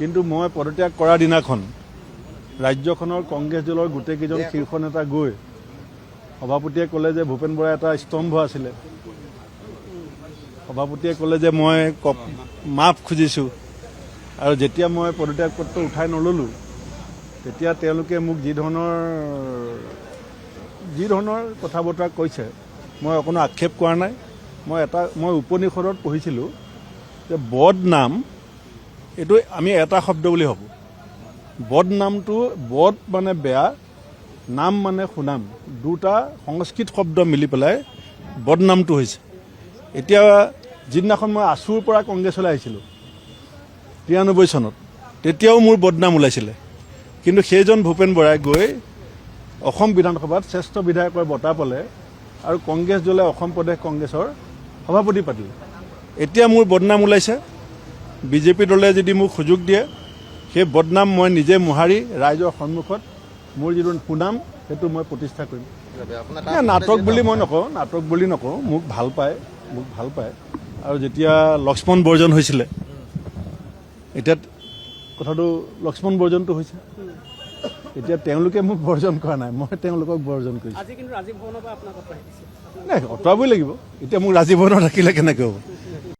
কিন্তু মই পদত্যাগ কৰাৰ দিনাখন ৰাজ্যখনৰ কংগ্ৰেছ দলৰ গোটেইকেইজন শীৰ্ষ নেতা গৈ সভাপতিয়ে ক'লে যে ভূপেন বৰা এটা স্তম্ভ আছিলে। সভাপতিয়ে ক'লে যে মই মাফ খুজিছোঁ আৰু যেতিয়া মই পদত্যাগ পত্ৰ উঠাই নল'লোঁ তেতিয়া তেওঁলোকে মোক যি ধৰণৰ কথা বতৰা কৈছে মই অকণো আক্ষেপ কৰা নাই। মই উপনিষদত পঢ়িছিলোঁ যে বদনাম এইটো আমি এটা শব্দ বুলি ভাবোঁ। বদনামটো বদ মানে বেয়া, নাম মানে সুনাম, দুটা সংস্কৃত শব্দ মিলি পেলাই বদনামটো হৈছে। এতিয়া যিদিনাখন মই আছুৰ পৰা কংগ্ৰেছলৈ আহিছিলোঁ 93 চনত, তেতিয়াও মোৰ বদনাম ওলাইছিলে। কিন্তু সেইজন ভূপেন বৰাই গৈ অসম বিধানসভাত শ্ৰেষ্ঠ বিধায়কৰ বঁটা পালে আৰু কংগ্ৰেছ দলে অসম প্ৰদেশ কংগ্ৰেছৰ সভাপতি পাতিলে। এতিয়া মোৰ বদনাম ওলাইছে। বিজেপি দলে যদি মোক সুযোগ দিয়ে সেই বদনাম মই নিজে মোহাৰি ৰাইজৰ সন্মুখত মোৰ যিটো সুনাম সেইটো মই প্ৰতিষ্ঠা কৰিম। নাটক বুলি নকওঁ, মোক ভাল পায়। আৰু যেতিয়া লক্ষ্মণ বৰ্জন হৈছিলে, এতিয়া কথাটো লক্ষ্মণ বৰ্জনটো হৈছে, এতিয়া তেওঁলোকে মোক বৰ্জন কৰা নাই, মই তেওঁলোকক বৰ্জন কৰিছোঁ। নাই, অঁতৰাবই লাগিব। এতিয়া মোক ৰাজীৱ ভৱনত ৰাখিলে কেনেকৈ হ'ব?